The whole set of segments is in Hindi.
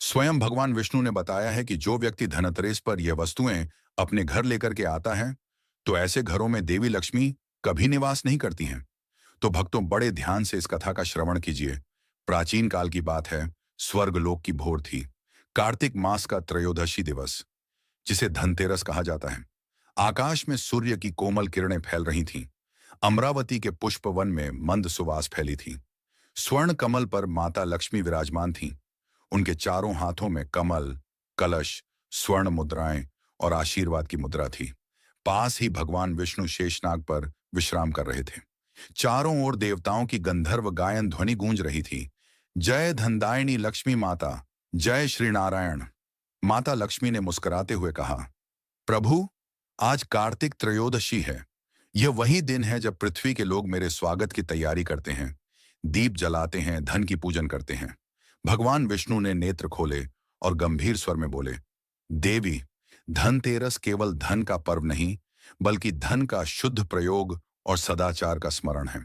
स्वयं भगवान विष्णु ने बताया है कि जो व्यक्ति धनतेरस पर यह वस्तुएं अपने घर लेकर के आता है, तो ऐसे घरों में देवी लक्ष्मी कभी निवास नहीं करती हैं। तो भक्तों, बड़े ध्यान से इस कथा का श्रवण कीजिए। प्राचीन काल की बात है। स्वर्गलोक की भोर थी। कार्तिक मास का त्रयोदशी दिवस, जिसे धनतेरस कहा जाता है। आकाश में सूर्य की कोमल किरणें फैल रही थीं। अमरावती के पुष्पवन में मंद सुवास फैली थी। स्वर्ण कमल पर माता लक्ष्मी विराजमान थीं। उनके चारों हाथों में कमल, कलश, स्वर्ण मुद्राएं और आशीर्वाद की मुद्रा थी। पास ही भगवान विष्णु शेषनाग पर विश्राम कर रहे थे। चारों ओर देवताओं की गंधर्व गायन ध्वनि गूंज रही थी। जय धनदायिनी लक्ष्मी माता, जय श्री नारायण। माता लक्ष्मी ने मुस्कुराते हुए कहा, प्रभु, आज कार्तिक त्रयोदशी है। यह वही दिन है जब पृथ्वी के लोग मेरे स्वागत की तैयारी करते हैं, दीप जलाते हैं, धन की पूजन करते हैं। भगवान विष्णु ने नेत्र खोले और गंभीर स्वर में बोले, देवी, धनतेरस केवल धन का पर्व नहीं, बल्कि धन का शुद्ध प्रयोग और सदाचार का स्मरण है।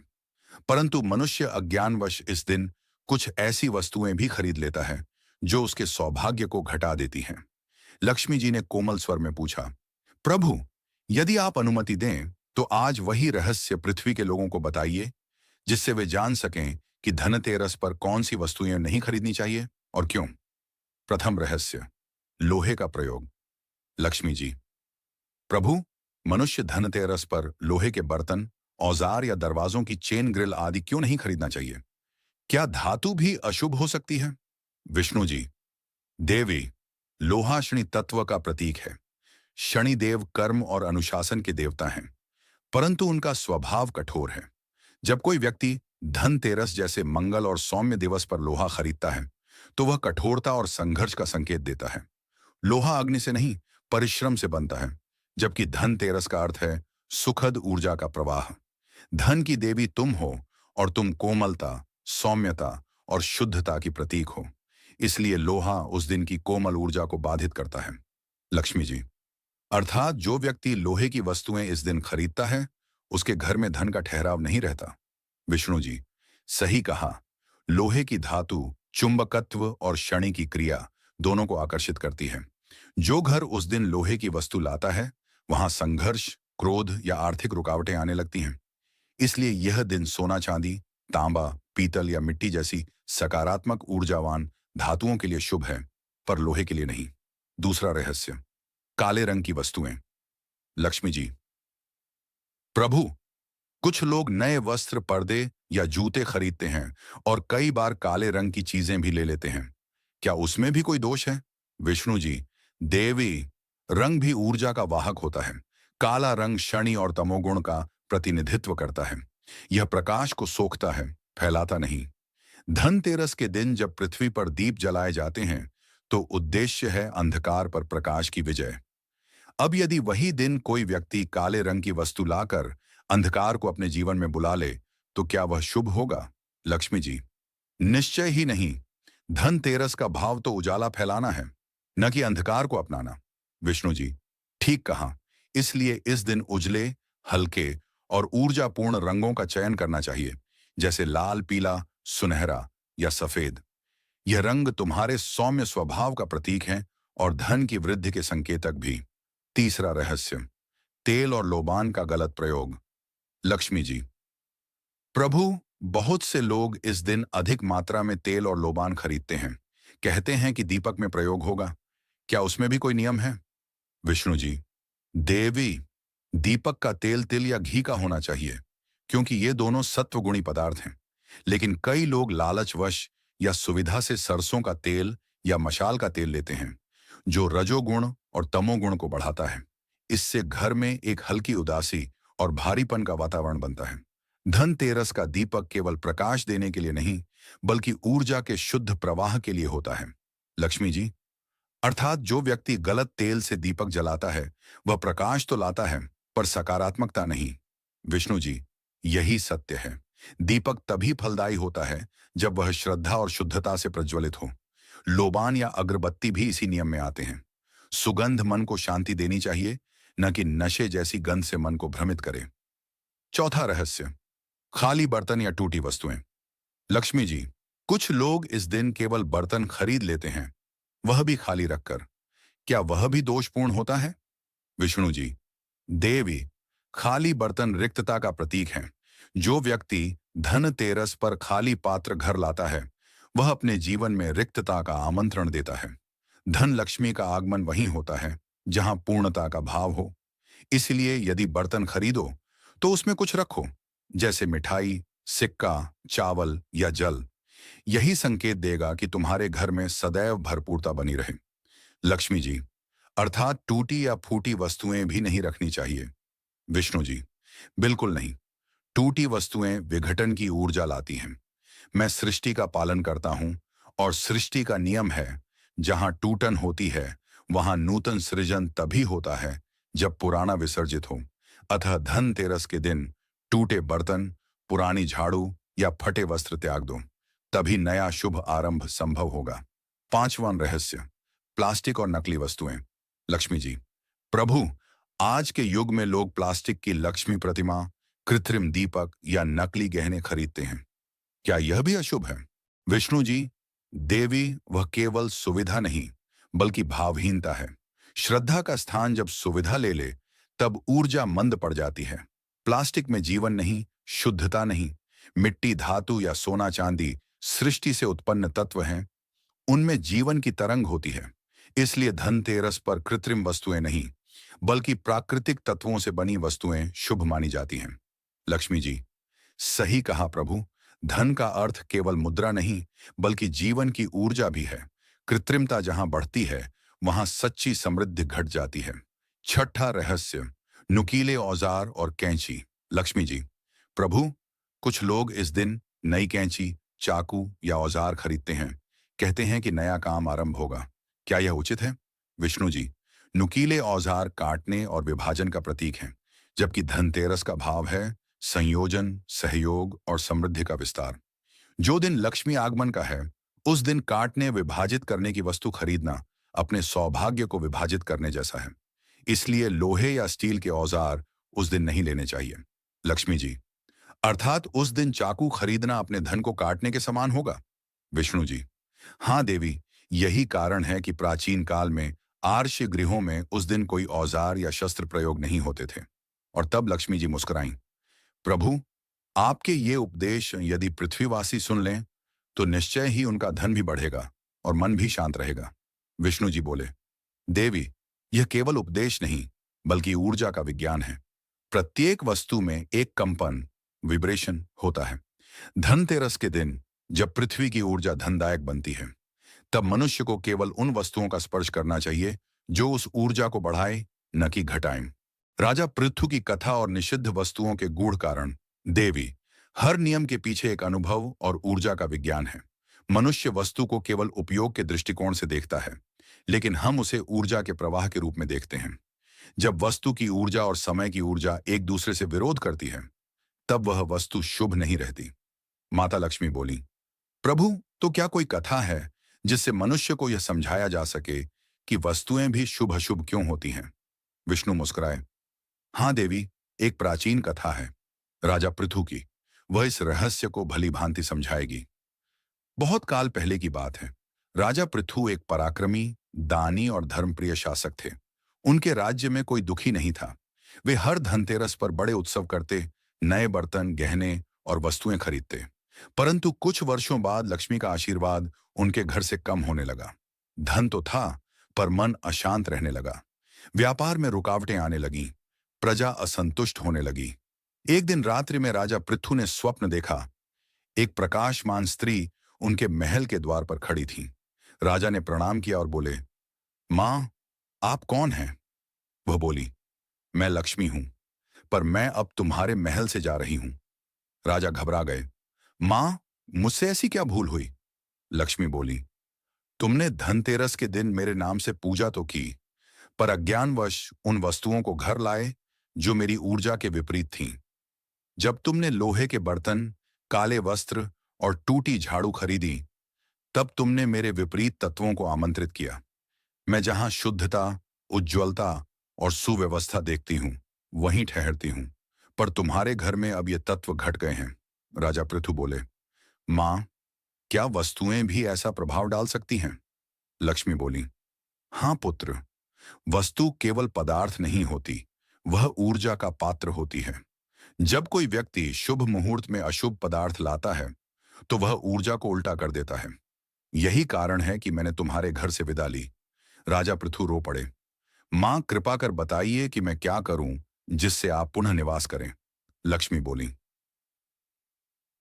परंतु मनुष्य अज्ञानवश इस दिन कुछ ऐसी वस्तुएं भी खरीद लेता है जो उसके सौभाग्य को घटा देती हैं। लक्ष्मी जी ने कोमल स्वर में पूछा, प्रभु, यदि आप अनुमति दें तो आज वही रहस्य पृथ्वी के लोगों को बताइए, जिससे वे जान सकें कि धनतेरस पर कौन सी वस्तुएं नहीं खरीदनी चाहिए और क्यों। प्रथम रहस्य, लोहे का प्रयोग। लक्ष्मी जी, प्रभु, मनुष्य धनतेरस पर लोहे के बर्तन, औजार या दरवाजों की चेन ग्रिल आदि क्यों नहीं खरीदना चाहिए? क्या धातु भी अशुभ हो सकती है? विष्णु जी, देवी, लोहा शनि तत्व का प्रतीक है। शनिदेव कर्म और अनुशासन के देवता हैं, परंतु उनका स्वभाव कठोर है। जब कोई व्यक्ति धनतेरस जैसे मंगल और सौम्य दिवस पर लोहा खरीदता है, तो वह कठोरता और संघर्ष का संकेत देता है। लोहा अग्नि से नहीं, परिश्रम से बनता है, जबकि धनतेरस का अर्थ है सुखद ऊर्जा का प्रवाह। धन की देवी तुम हो और तुम कोमलता, सौम्यता और शुद्धता की प्रतीक हो। इसलिए लोहा उस दिन की कोमल ऊर्जा को बाधित करता है। लक्ष्मी जी, अर्थात जो व्यक्ति लोहे की वस्तुएं इस दिन खरीदता है, उसके घर में धन का ठहराव नहीं रहता। विष्णु जी, सही कहा। लोहे की धातु चुंबकत्व और शनि की क्रिया दोनों को आकर्षित करती है। जो घर उस दिन लोहे की वस्तु लाता है, वहां संघर्ष, क्रोध या आर्थिक रुकावटें आने लगती हैं। इसलिए यह दिन सोना चांदी, तांबा, पीतल या मिट्टी जैसी सकारात्मक ऊर्जावान धातुओं के लिए शुभ है, पर लोहे के लिए नहीं। दूसरा रहस्य, काले रंग की वस्तुएं। लक्ष्मी जी, प्रभु, कुछ लोग नए वस्त्र, पर्दे या जूते खरीदते हैं और कई बार काले रंग की चीजें भी ले लेते हैं। क्या उसमें भी कोई दोष है? विष्णु जी, देवी, रंग भी ऊर्जा का वाहक होता है। काला रंग शनि और तमोगुण का प्रतिनिधित्व करता है। यह प्रकाश को सोखता है, फैलाता नहीं। धनतेरस के दिन जब पृथ्वी पर दीप जलाए जाते हैं, तो उद्देश्य है अंधकार पर प्रकाश की विजय। अब यदि वही दिन कोई व्यक्ति काले रंग की वस्तु लाकर अंधकार को अपने जीवन में बुला ले, तो क्या वह शुभ होगा? लक्ष्मी जी, निश्चय ही नहीं। धनतेरस का भाव तो उजाला फैलाना है, न कि अंधकार को अपनाना। विष्णु जी, ठीक कहा। इसलिए इस दिन उजले, हल्के और ऊर्जापूर्ण रंगों का चयन करना चाहिए, जैसे लाल, पीला, सुनहरा या सफेद। यह रंग तुम्हारे सौम्य स्वभाव का प्रतीक है और धन की वृद्धि के संकेतक भी। तीसरा रहस्य, तेल और लोबान का गलत प्रयोग। लक्ष्मी जी, प्रभु, बहुत से लोग इस दिन अधिक मात्रा में तेल और लोबान खरीदते हैं। कहते हैं कि दीपक में प्रयोग होगा। क्या उसमें भी कोई नियम है? विष्णु जी, देवी, दीपक का तेल तिल या घी का होना चाहिए, क्योंकि ये दोनों सत्वगुणी पदार्थ हैं। लेकिन कई लोग लालचवश या सुविधा से सरसों का तेल या मशाल का तेल लेते हैं, जो रजोगुण और तमोगुण को बढ़ाता है। इससे घर में एक हल्की उदासी और भारीपन का वातावरण बनता है। धनतेरस का दीपक केवल प्रकाश देने के लिए नहीं, बल्कि ऊर्जा के शुद्ध प्रवाह के लिए होता है। लक्ष्मी जी, अर्थात जो व्यक्ति गलत तेल से दीपक जलाता है, वह प्रकाश तो लाता है, पर सकारात्मकता नहीं। विष्णु जी, यही सत्य है। दीपक तभी फलदायी होता है जब वह श्रद्धा और शुद्धता से प्रज्वलित हो। लोबान या अगरबत्ती भी इसी नियम में आते हैं। सुगंध मन को शांति देनी चाहिए, न कि नशे जैसी गंध से मन को भ्रमित करे। चौथा रहस्य, खाली बर्तन या टूटी वस्तुएं। लक्ष्मी जी, कुछ लोग इस दिन केवल बर्तन खरीद लेते हैं, वह भी खाली रखकर, क्या वह भी दोषपूर्ण होता है? विष्णु जी, देवी, खाली बर्तन रिक्तता का प्रतीक है। जो व्यक्ति धनतेरस पर खाली पात्र घर लाता है, वह अपने जीवन में रिक्तता का आमंत्रण देता है। धन लक्ष्मी का आगमन वहीं होता है जहां पूर्णता का भाव हो। इसलिए यदि बर्तन खरीदो तो उसमें कुछ रखो, जैसे मिठाई, सिक्का, चावल या जल। यही संकेत देगा कि तुम्हारे घर में सदैव भरपूरता बनी रहे। लक्ष्मी जी, अर्थात टूटी या फूटी वस्तुएं भी नहीं रखनी चाहिए। विष्णु जी, बिल्कुल नहीं। टूटी वस्तुएं विघटन की ऊर्जा लाती हैं। मैं सृष्टि का पालन करता हूं और सृष्टि का नियम है, जहां टूटन होती है वहां नूतन सृजन तभी होता है जब पुराना विसर्जित हो। अतः धनतेरस के दिन टूटे बर्तन, पुरानी झाड़ू या फटे वस्त्र त्याग दो, तभी नया शुभ आरंभ संभव होगा। पांचवां रहस्य, प्लास्टिक और नकली वस्तुएं। लक्ष्मी जी, प्रभु, आज के युग में लोग प्लास्टिक की लक्ष्मी प्रतिमा, कृत्रिम दीपक या नकली गहने खरीदते हैं। क्या यह भी अशुभ है? विष्णु जी, देवी, वह केवल सुविधा नहीं बल्कि भावहीनता है। श्रद्धा का स्थान जब सुविधा ले ले, तब ऊर्जा मंद पड़ जाती है। प्लास्टिक में जीवन नहीं, शुद्धता नहीं। मिट्टी, धातु या सोना चांदी सृष्टि से उत्पन्न तत्व हैं, उनमें जीवन की तरंग होती है। इसलिए धनतेरस पर कृत्रिम वस्तुएं नहीं बल्कि प्राकृतिक तत्वों से बनी वस्तुएं शुभ मानी जाती हैं। लक्ष्मी जी, सही कहा प्रभु। धन का अर्थ केवल मुद्रा नहीं बल्कि जीवन की ऊर्जा भी है। कृत्रिमता जहां बढ़ती है वहां सच्ची समृद्धि घट जाती है। छठा रहस्य, नुकीले औजार और कैंची। लक्ष्मी जी, प्रभु, कुछ लोग इस दिन नई कैंची, चाकू या औजार खरीदते हैं। कहते हैं कि नया काम आरंभ होगा। क्या यह उचित है? विष्णु जी, नुकीले औजार काटने और विभाजन का प्रतीक हैं, जबकि धनतेरस का भाव है संयोजन, सहयोग और समृद्धि का विस्तार। जो दिन लक्ष्मी आगमन का है, उस दिन काटने, विभाजित करने की वस्तु खरीदना अपने सौभाग्य को विभाजित करने जैसा है। इसलिए लोहे या स्टील के औजार उस दिन नहीं लेने चाहिए। लक्ष्मी जी, अर्थात उस दिन चाकू खरीदना अपने धन को काटने के समान होगा। विष्णु जी, हाँ देवी, यही कारण है कि प्राचीन काल में आर्ष गृहों में उस दिन कोई औजार या शस्त्र प्रयोग नहीं होते थे। और तब लक्ष्मी जी मुस्कुराईं। प्रभु, आपके ये उपदेश यदि पृथ्वीवासी सुन लें तो निश्चय ही उनका धन भी बढ़ेगा और मन भी शांत रहेगा। विष्णु जी बोले, देवी, यह केवल उपदेश नहीं बल्कि ऊर्जा का विज्ञान है। प्रत्येक वस्तु में एक कंपन, विब्रेशन होता है। धनतेरस के दिन जब पृथ्वी की ऊर्जा धनदायक बनती है, तब मनुष्य को केवल उन वस्तुओं का स्पर्श करना चाहिए जो उस ऊर्जा को बढ़ाए, न कि घटाएं। राजा पृथु की कथा और निषिद्ध वस्तुओं के गूढ़ कारण। देवी, हर नियम के पीछे एक अनुभव और ऊर्जा का विज्ञान है। मनुष्य वस्तु को केवल उपयोग के दृष्टिकोण से देखता है, लेकिन हम उसे ऊर्जा के प्रवाह के रूप में देखते हैं। जब वस्तु की ऊर्जा और समय की ऊर्जा एक दूसरे से विरोध करती है, तब वह वस्तु शुभ नहीं रहती। माता लक्ष्मी बोली, प्रभु, तो क्या कोई कथा है जिससे मनुष्य को यह समझाया जा सके कि वस्तुएं भी शुभ अशुभ क्यों होती हैं? विष्णु मुस्कुराए, हाँ देवी, एक प्राचीन कथा है राजा पृथु की। वह इस रहस्य को भली भांति समझाएगी। बहुत काल पहले की बात है। राजा पृथु एक पराक्रमी, दानी और धर्मप्रिय शासक थे। उनके राज्य में कोई दुखी नहीं था। वे हर धनतेरस पर बड़े उत्सव करते, नए बर्तन, गहने और वस्तुएं खरीदते। परंतु कुछ वर्षों बाद लक्ष्मी का आशीर्वाद उनके घर से कम होने लगा। धन तो था, पर मन अशांत रहने लगा। व्यापार में रुकावटें आने लगीं। प्रजा असंतुष्ट होने लगी। एक दिन रात्रि में राजा पृथु ने स्वप्न देखा। एक प्रकाशमान स्त्री उनके महल के द्वार पर खड़ी थी। राजा ने प्रणाम किया और बोले, मां, आप कौन हैं? वह बोली, मैं लक्ष्मी हूं, पर मैं अब तुम्हारे महल से जा रही हूं। राजा घबरा गए। मां, मुझसे ऐसी क्या भूल हुई? लक्ष्मी बोली, तुमने धनतेरस के दिन मेरे नाम से पूजा तो की, पर अज्ञानवश उन वस्तुओं को घर लाए जो मेरी ऊर्जा के विपरीत थीं। जब तुमने लोहे के बर्तन, काले वस्त्र और टूटी झाड़ू खरीदी, तब तुमने मेरे विपरीत तत्वों को आमंत्रित किया। मैं जहां शुद्धता, उज्ज्वलता और सुव्यवस्था देखती हूं, वहीं ठहरती हूं, पर तुम्हारे घर में अब ये तत्व घट गए हैं। राजा पृथु बोले, मां, क्या वस्तुएं भी ऐसा प्रभाव डाल सकती हैं? लक्ष्मी बोली, हाँ पुत्र, वस्तु केवल पदार्थ नहीं होती, वह ऊर्जा का पात्र होती है। जब कोई व्यक्ति शुभ मुहूर्त में अशुभ पदार्थ लाता है, तो वह ऊर्जा को उल्टा कर देता है। यही कारण है कि मैंने तुम्हारे घर से विदा ली। राजा पृथु रो पड़े। मां, कृपा कर बताइए कि मैं क्या करूं जिससे आप पुनः निवास करें। लक्ष्मी बोली,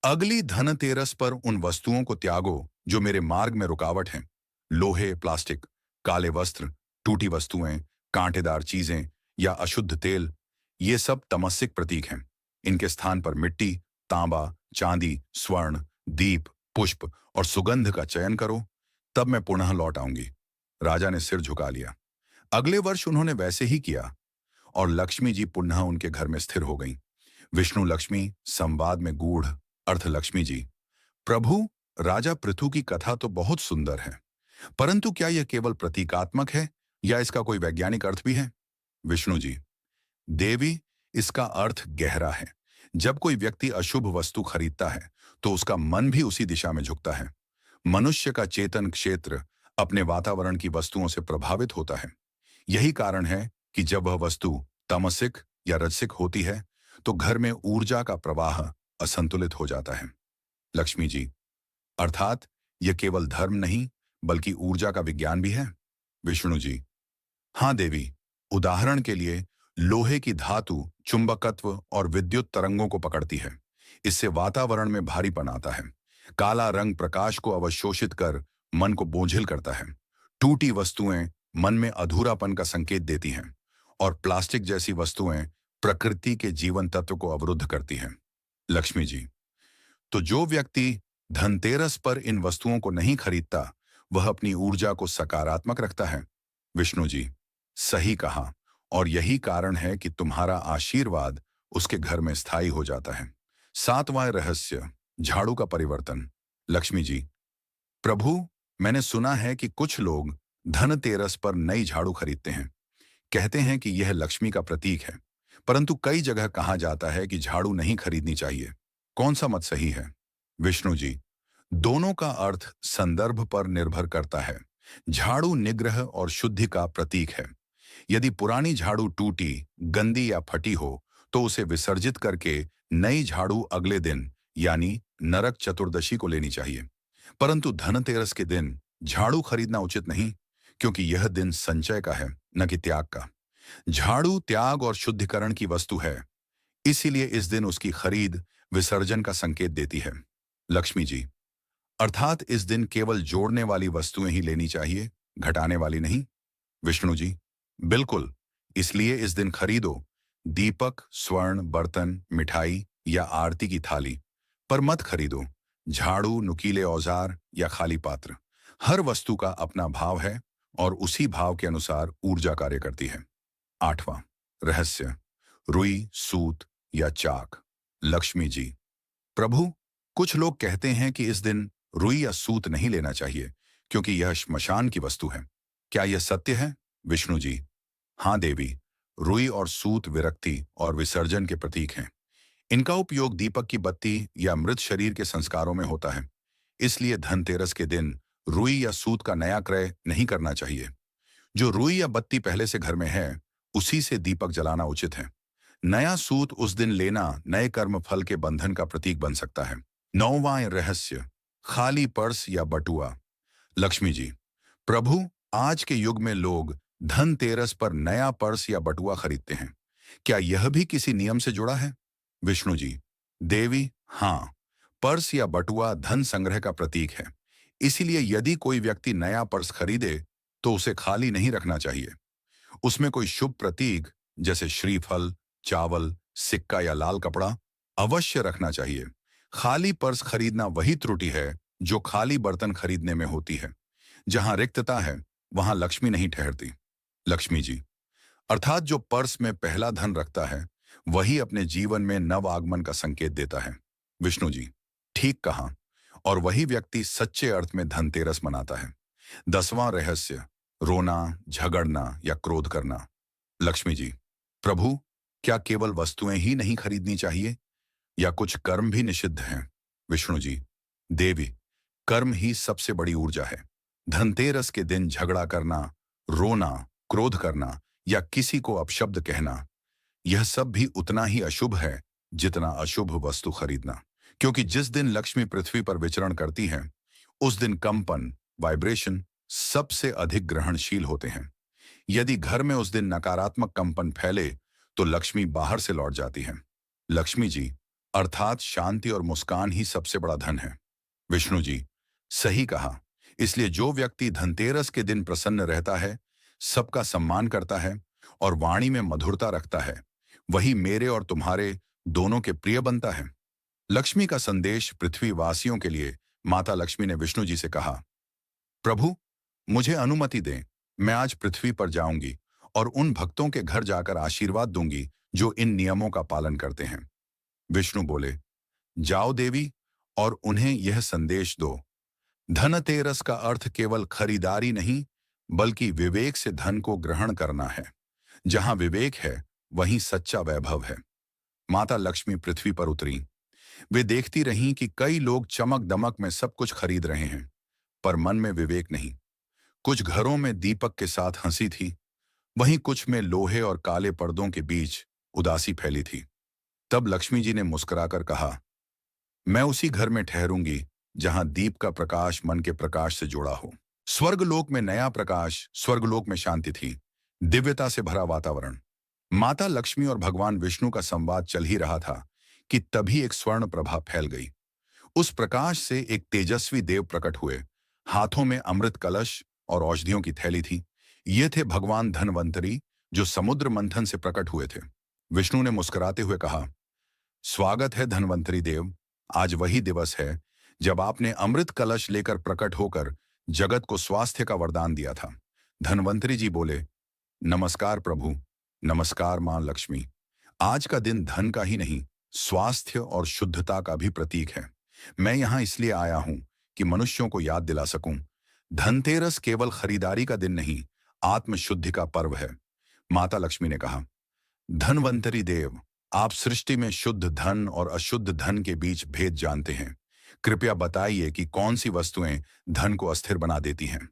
अगली धनतेरस पर उन वस्तुओं को त्यागो जो मेरे मार्ग में रुकावट हैं। लोहे, प्लास्टिक, काले वस्त्र, टूटी वस्तुएं, कांटेदार चीजें या अशुद्ध तेल, ये सब तमस्सिक प्रतीक हैं। इनके स्थान पर मिट्टी, तांबा, चांदी, स्वर्ण, दीप, पुष्प और सुगंध का चयन करो, तब मैं पुनः लौट आऊंगी। राजा ने सिर झुका लिया। अगले वर्ष उन्होंने वैसे ही किया और लक्ष्मी जी पुनः उनके घर में स्थिर हो गईं। विष्णु लक्ष्मी संवाद में गूढ़ अर्थ। लक्ष्मी जी, प्रभु, राजा पृथु की कथा तो बहुत सुंदर है, परंतु क्या यह केवल प्रतीकात्मक है या इसका कोई वैज्ञानिक अर्थ भी है? विष्णु जी, देवी, इसका अर्थ गहरा है। जब कोई व्यक्ति अशुभ वस्तु खरीदता है तो उसका मन भी उसी दिशा में झुकता है। मनुष्य का चेतन क्षेत्र अपने वातावरण की वस्तुओं से प्रभावित होता है। यही कारण है कि जब वह वस्तु तामसिक या रजसिक होती है तो घर में ऊर्जा का प्रवाह असंतुलित हो जाता है। लक्ष्मी जी, अर्थात यह केवल धर्म नहीं बल्कि ऊर्जा का विज्ञान भी है। विष्णु जी, हाँ देवी, उदाहरण के लिए लोहे की धातु चुंबकत्व और विद्युत तरंगों को पकड़ती है। इससे वातावरण में भारीपन आता है। काला रंग प्रकाश को अवशोषित कर मन को बोझिल करता है। टूटी वस्तुएं मन में अधूरापन का संकेत देती हैं और प्लास्टिक जैसी वस्तुएं प्रकृति के जीवन तत्व को अवरुद्ध करती हैं। लक्ष्मी जी, तो जो व्यक्ति धनतेरस पर इन वस्तुओं को नहीं खरीदता, वह अपनी ऊर्जा को सकारात्मक रखता है। विष्णु जी, सही कहा, और यही कारण है कि तुम्हारा आशीर्वाद उसके घर में स्थायी हो जाता है। सातवां रहस्य, झाड़ू का परिवर्तन। लक्ष्मी जी, प्रभु, मैंने सुना है कि कुछ लोग धनतेरस पर नई झाड़ू खरीदते हैं। कहते हैं कि यह लक्ष्मी का प्रतीक है, परंतु कई जगह कहा जाता है कि झाड़ू नहीं खरीदनी चाहिए। कौन सा मत सही है? विष्णु जी, दोनों का अर्थ संदर्भ पर निर्भर करता है। झाड़ू निग्रह और शुद्धि का प्रतीक है। यदि पुरानी झाड़ू टूटी, गंदी या फटी हो, तो उसे विसर्जित करके नई झाड़ू अगले दिन यानी नरक चतुर्दशी को लेनी चाहिए। परंतु धनतेरस के दिन झाड़ू खरीदना उचित नहीं, क्योंकि यह दिन संचय का है, न कि त्याग का। झाड़ू त्याग और शुद्धिकरण की वस्तु है, इसीलिए इस दिन उसकी खरीद विसर्जन का संकेत देती है। लक्ष्मी जी, अर्थात इस दिन केवल जोड़ने वाली वस्तुएं ही लेनी चाहिए, घटाने वाली नहीं। विष्णु जी, बिल्कुल, इसलिए इस दिन खरीदो दीपक, स्वर्ण, बर्तन, मिठाई या आरती की थाली, पर मत खरीदो झाड़ू, नुकीले औजार या खाली पात्र। हर वस्तु का अपना भाव है और उसी भाव के अनुसार ऊर्जा कार्य करती है। आठवां रहस्य, रुई, सूत या चाक। लक्ष्मी जी, प्रभु, कुछ लोग कहते हैं कि इस दिन रुई या सूत नहीं लेना चाहिए क्योंकि यह श्मशान की वस्तु है। क्या यह सत्य है? विष्णु जी, हाँ देवी, रुई और सूत विरक्ति और विसर्जन के प्रतीक हैं। इनका उपयोग दीपक की बत्ती या मृत शरीर के संस्कारों में होता है। इसलिए धनतेरस के दिन रुई या सूत का नया क्रय नहीं करना चाहिए। जो रुई या बत्ती पहले से घर में है, उसी से दीपक जलाना उचित है। नया सूत उस दिन लेना नए कर्म फल के बंधन का प्रतीक बन सकता है। नौवां रहस्य, खाली पर्स या बटुआ। लक्ष्मी जी, प्रभु, आज के युग में लोग धनतेरस पर नया पर्स या बटुआ खरीदते हैं। क्या यह भी किसी नियम से जुड़ा है? विष्णु जी, देवी, हाँ, पर्स या बटुआ धन संग्रह का प्रतीक है। इसीलिए यदि कोई व्यक्ति नया पर्स खरीदे तो उसे खाली नहीं रखना चाहिए। उसमें कोई शुभ प्रतीक जैसे श्रीफल, चावल, सिक्का या लाल कपड़ा अवश्य रखना चाहिए। खाली पर्स खरीदना वही त्रुटि है जो खाली बर्तन खरीदने में होती है। जहां रिक्तता है, वहां लक्ष्मी नहीं ठहरती। लक्ष्मी जी, अर्थात जो पर्स में पहला धन रखता है, वही अपने जीवन में नव आगमन का संकेत देता है। विष्णु जी, ठीक कहा, और वही व्यक्ति सच्चे अर्थ में धनतेरस मनाता है। 10वां रहस्य, रोना, झगड़ना या क्रोध करना। लक्ष्मी जी, प्रभु, क्या केवल वस्तुएं ही नहीं खरीदनी चाहिए या कुछ कर्म भी निषिद्ध हैं? विष्णु जी, देवी, कर्म ही सबसे बड़ी ऊर्जा है। धनतेरस के दिन झगड़ा करना, रोना, क्रोध करना या किसी को अपशब्द कहना, यह सब भी उतना ही अशुभ है जितना अशुभ वस्तु खरीदना। क्योंकि जिस दिन लक्ष्मी पृथ्वी पर विचरण करती है, उस दिन कंपन, वाइब्रेशन सबसे अधिक ग्रहणशील होते हैं। यदि घर में उस दिन नकारात्मक कंपन फैले तो लक्ष्मी बाहर से लौट जाती है। लक्ष्मी जी अर्थात शांति और मुस्कान ही सबसे बड़ा धन है। विष्णु जी सही कहा। इसलिए जो व्यक्ति धनतेरस के दिन प्रसन्न रहता है, सबका सम्मान करता है और वाणी में मधुरता रखता है, वही मेरे और तुम्हारे दोनों के प्रिय बनता है। लक्ष्मी का संदेश पृथ्वी वासियों के लिए माता लक्ष्मी ने विष्णु जी से कहा, प्रभु मुझे अनुमति दें, मैं आज पृथ्वी पर जाऊंगी और उन भक्तों के घर जाकर आशीर्वाद दूंगी जो इन नियमों का पालन करते हैं। विष्णु बोले, जाओ देवी और उन्हें यह संदेश दो, धनतेरस का अर्थ केवल खरीदारी नहीं बल्कि विवेक से धन को ग्रहण करना है। जहां विवेक है वहीं सच्चा वैभव है। माता लक्ष्मी पृथ्वी पर उतरी। वे देखती रहीं कि कई लोग चमक दमक में सब कुछ खरीद रहे हैं, पर मन में विवेक नहीं। कुछ घरों में दीपक के साथ हंसी थी, वहीं कुछ में लोहे और काले पर्दों के बीच उदासी फैली थी। तब लक्ष्मी जी ने मुस्कुराकर कहा, मैं उसी घर में ठहरूंगी जहां दीप का प्रकाश मन के प्रकाश से जुड़ा हो। स्वर्गलोक में नया प्रकाश, स्वर्गलोक में शांति थी, दिव्यता से भरा वातावरण। माता लक्ष्मी और भगवान विष्णु का संवाद चल ही रहा था कि तभी एक स्वर्ण प्रभा फैल गई। उस प्रकाश से एक तेजस्वी देव प्रकट हुए। हाथों में अमृत कलश और औषधियों की थैली थी। ये थे भगवान धनवंतरी, जो समुद्र मंथन से प्रकट हुए थे। विष्णु ने मुस्कुराते हुए कहा, स्वागत है धनवंतरी देव। आज वही दिवस है जब आपने अमृत कलश लेकर प्रकट होकर जगत को स्वास्थ्य का वरदान दिया था। धनवंतरी जी बोले, नमस्कार प्रभु, नमस्कार मां लक्ष्मी। आज का दिन धन का ही नहीं, स्वास्थ्य और शुद्धता का भी प्रतीक है। मैं यहां इसलिए आया हूं कि मनुष्यों को याद दिला सकूं, धनतेरस केवल खरीदारी का दिन नहीं, आत्मशुद्धि का पर्व है। माता लक्ष्मी ने कहा, धनवंतरी देव, आप सृष्टि में शुद्ध धन और अशुद्ध धन के बीच भेद जानते हैं। कृपया बताइए कि कौन सी वस्तुएं धन को अस्थिर बना देती हैं।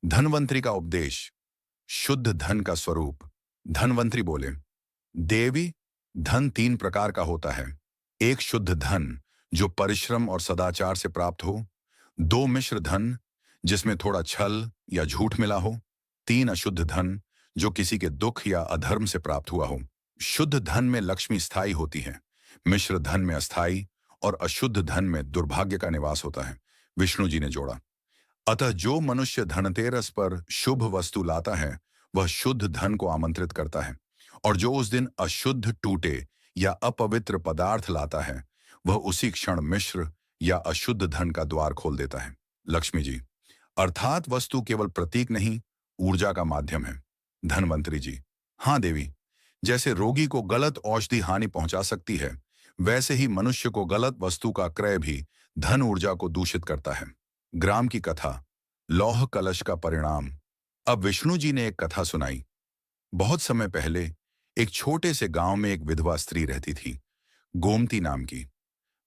धनवंतरी का उपदेश, शुद्ध धन का स्वरूप। धनवंतरी बोले, देवी, धन 3 प्रकार का होता है। एक शुद्ध धन जो परिश्रम और सदाचार से प्राप्त हो, 2 मिश्र धन जिसमें थोड़ा छल या झूठ मिला हो, 3 अशुद्ध धन जो किसी के दुख या अधर्म से प्राप्त हुआ हो। शुद्ध धन में लक्ष्मी स्थायी होती है, मिश्र धन में अस्थायी और अशुद्ध धन में दुर्भाग्य का निवास होता है। विष्णु जी ने जोड़ा, अतः जो मनुष्य धनतेरस पर शुभ वस्तु लाता है वह शुद्ध धन को आमंत्रित करता है, और जो उस दिन अशुद्ध, टूटे या अपवित्र पदार्थ लाता है वह उसी क्षण मिश्र या अशुद्ध धन का द्वार खोल देता है। लक्ष्मी जी अर्थात वस्तु केवल प्रतीक नहीं, ऊर्जा का माध्यम है। धनवंतरी जी, हाँ देवी, जैसे रोगी को गलत औषधि हानि पहुंचा सकती है, वैसे ही मनुष्य को गलत वस्तु का क्रय भी धन ऊर्जा को दूषित करता है। ग्राम की कथा, लौह कलश का परिणाम। अब विष्णु जी ने एक कथा सुनाई। बहुत समय पहले एक छोटे से गांव में एक विधवा स्त्री रहती थी, गोमती नाम की।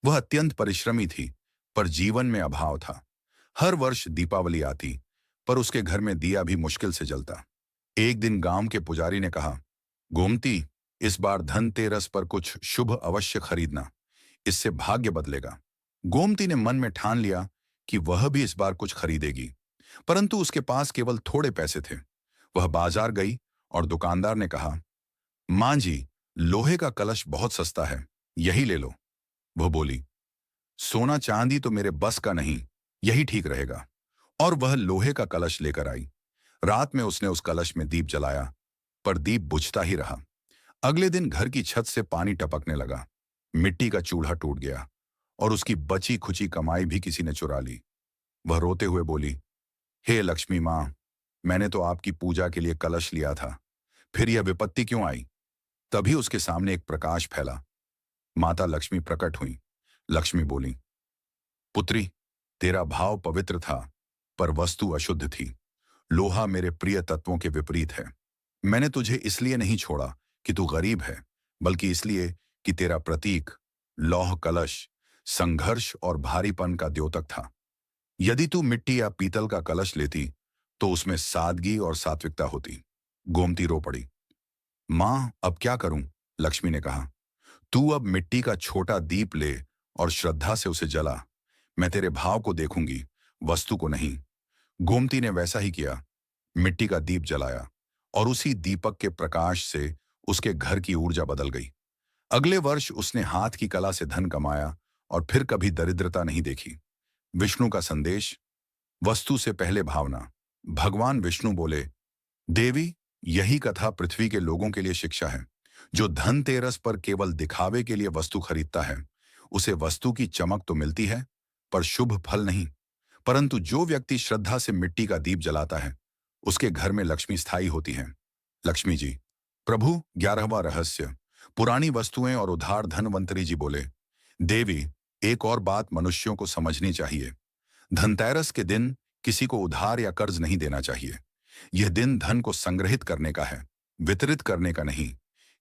वह अत्यंत परिश्रमी थी, पर जीवन में अभाव था। हर वर्ष दीपावली आती, पर उसके घर में दिया भी मुश्किल से जलता। एक दिन गांव के पुजारी ने कहा, गोमती, इस बार धनतेरस पर कुछ शुभ अवश्य खरीदना, इससे भाग्य बदलेगा। गोमती ने मन में ठान लिया कि वह भी इस बार कुछ खरीदेगी, परंतु उसके पास केवल थोड़े पैसे थे। वह बाजार गई और दुकानदार ने कहा, मां जी, लोहे का कलश बहुत सस्ता है, यही ले लो। वह बोली, सोना चांदी तो मेरे बस का नहीं, यही ठीक रहेगा। और वह लोहे का कलश लेकर आई। रात में उसने उस कलश में दीप जलाया, पर दीप बुझता ही रहा। अगले दिन घर की छत से पानी टपकने लगा। मिट्टी का चूल्हा टूट गया और उसकी बची खुची कमाई भी किसी ने चुरा ली। वह रोते हुए बोली, हे लक्ष्मी मां, मैंने तो आपकी पूजा के लिए कलश लिया था, फिर यह विपत्ति क्यों आई? तभी उसके सामने एक प्रकाश फैला। माता लक्ष्मी प्रकट हुई। लक्ष्मी बोली, पुत्री, तेरा भाव पवित्र था, पर वस्तु अशुद्ध थी। लोहा मेरे प्रिय तत्वों के विपरीत है। मैंने तुझे इसलिए नहीं छोड़ा कि तू गरीब है, बल्कि इसलिए कि तेरा प्रतीक, लौह कलश, संघर्ष और भारीपन का द्योतक था। यदि तू मिट्टी या पीतल का कलश लेती तो उसमें सादगी और सात्विकता होती। गोमती रो पड़ी। मां, अब क्या करूं? लक्ष्मी ने कहा। तू अब मिट्टी का छोटा दीप ले और श्रद्धा से उसे जला। मैं तेरे भाव को देखूंगी, वस्तु को नहीं। गोमती ने वैसा ही किया। मिट्टी का दीप जलाया और उसी दीपक के प्रकाश से उसके घर की ऊर्जा बदल गई। अगले वर्ष उसने हाथ की कला से धन कमाया और फिर कभी दरिद्रता नहीं देखी। विष्णु का संदेश, वस्तु से पहले भावना। भगवान विष्णु बोले, देवी, यही कथा पृथ्वी के लोगों के लिए शिक्षा है। जो धनतेरस पर केवल दिखावे के लिए वस्तु खरीदता है, उसे वस्तु की चमक तो मिलती है, पर शुभ फल नहीं। परंतु जो व्यक्ति श्रद्धा से मिट्टी का दीप जलाता है, उसके घर में लक्ष्मी स्थायी होती है। लक्ष्मी जी। प्रभु, 11वां रहस्य। पुरानी वस्तुएं और उधार। धनवंतरी जी बोले, देवी, एक और बात मनुष्यों को समझनी चाहिए। धनतेरस के दिन किसी को उधार या कर्ज नहीं देना चाहिए। यह दिन धन को संग्रहित करने का है, वितरित करने का नहीं।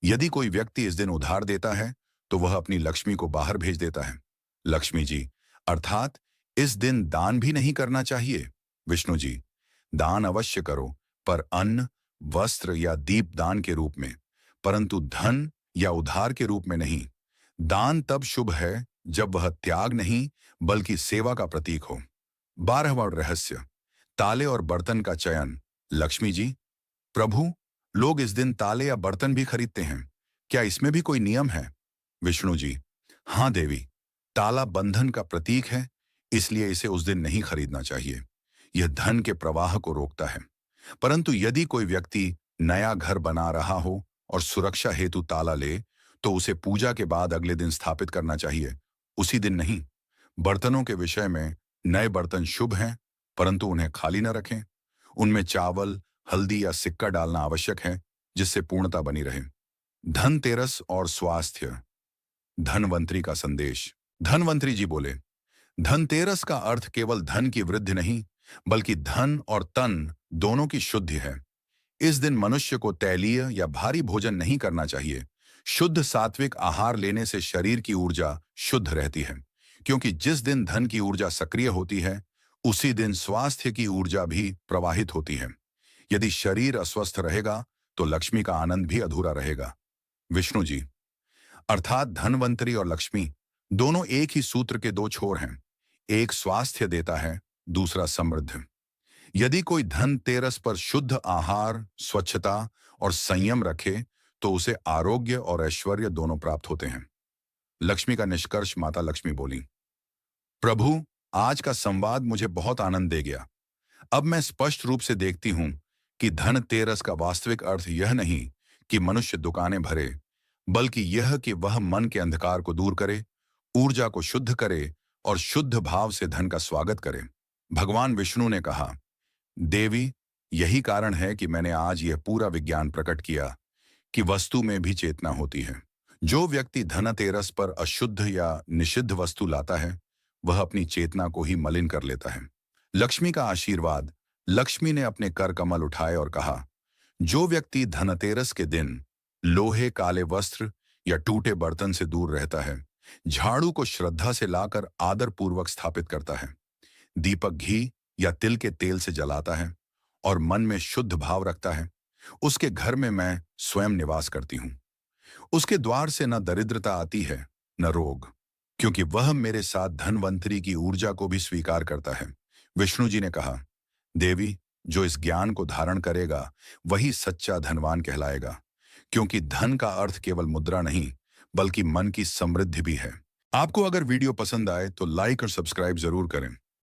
यदि कोई व्यक्ति इस दिन उधार देता है तो वह अपनी लक्ष्मी को बाहर भेज देता है। लक्ष्मी जी, अर्थात इस दिन दान भी नहीं करना चाहिए। विष्णु जी, दान अवश्य करो, पर अन्न, वस्त्र या दीप दान के रूप में, परंतु धन या उधार के रूप में नहीं। दान तब शुभ है जब वह त्याग नहीं बल्कि सेवा का प्रतीक हो। 12वां रहस्य। ताले और बर्तन का चयन। लक्ष्मी जी। प्रभु, लोग इस दिन ताले या बर्तन भी खरीदते हैं, क्या इसमें भी कोई नियम है? विष्णु जी, हाँ देवी, ताला बंधन का प्रतीक है, इसलिए इसे उस दिन नहीं खरीदना चाहिए। यह धन के प्रवाह को रोकता है। परंतु यदि कोई व्यक्ति नया घर बना रहा हो और सुरक्षा हेतु ताला ले, तो उसे पूजा के बाद अगले दिन स्थापित करना चाहिए, उसी दिन नहीं। बर्तनों के विषय में, नए बर्तन शुभ हैं, परंतु उन्हें खाली न रखें। उनमें चावल, हल्दी या सिक्का डालना आवश्यक है, जिससे पूर्णता बनी रहे। धनतेरस और स्वास्थ्य। धनवंतरी का संदेश। धनवंतरी जी बोले, धनतेरस का अर्थ केवल धन की वृद्धि नहीं, बल्कि धन और तन दोनों की शुद्धि है। इस दिन मनुष्य को तैलीय या भारी भोजन नहीं करना चाहिए। शुद्ध सात्विक आहार लेने से शरीर की ऊर्जा शुद्ध रहती है, क्योंकि जिस दिन धन की ऊर्जा सक्रिय होती है, उसी दिन स्वास्थ्य की ऊर्जा भी प्रवाहित होती है। यदि शरीर अस्वस्थ रहेगा तो लक्ष्मी का आनंद भी अधूरा रहेगा। विष्णु जी, अर्थात धनवंतरी और लक्ष्मी दोनों एक ही सूत्र के दो छोर हैं। एक स्वास्थ्य देता है, दूसरा समृद्ध। यदि कोई धनतेरस पर शुद्ध आहार, स्वच्छता और संयम रखे तो उसे आरोग्य और ऐश्वर्य दोनों प्राप्त होते हैं। लक्ष्मी का निष्कर्ष। माता लक्ष्मी बोली, प्रभु, आज का संवाद मुझे बहुत आनंद दे गया। अब मैं स्पष्ट रूप से देखती हूं कि धनतेरस का वास्तविक अर्थ यह नहीं कि मनुष्य दुकानें भरे, बल्कि यह कि वह मन के अंधकार को दूर करे, ऊर्जा को शुद्ध करे और शुद्ध भाव से धन का स्वागत करे। भगवान विष्णु ने कहा, देवी, यही कारण है कि मैंने आज यह पूरा विज्ञान प्रकट किया कि वस्तु में भी चेतना होती है। जो व्यक्ति धनतेरस पर अशुद्ध या निषिद्ध वस्तु लाता है, वह अपनी चेतना को ही मलिन कर लेता है। लक्ष्मी का आशीर्वाद। लक्ष्मी ने अपने कर कमल उठाए और कहा, जो व्यक्ति धनतेरस के दिन लोहे, काले वस्त्र या टूटे बर्तन से दूर रहता है, झाड़ू को श्रद्धा से लाकर आदर पूर्वक स्थापित करता है, दीपक घी या तिल के तेल से जलाता है और मन में शुद्ध भाव रखता है, उसके घर में मैं स्वयं निवास करती हूँ। उसके द्वार से न दरिद्रता आती है, न रोग, क्योंकि वह मेरे साथ धनवंतरी की ऊर्जा को भी स्वीकार करता है। विष्णु जी ने कहा, देवी, जो इस ज्ञान को धारण करेगा वही सच्चा धनवान कहलाएगा, क्योंकि धन का अर्थ केवल मुद्रा नहीं, बल्कि मन की समृद्धि भी है। आपको अगर वीडियो पसंद आए तो लाइक और सब्सक्राइब जरूर करें।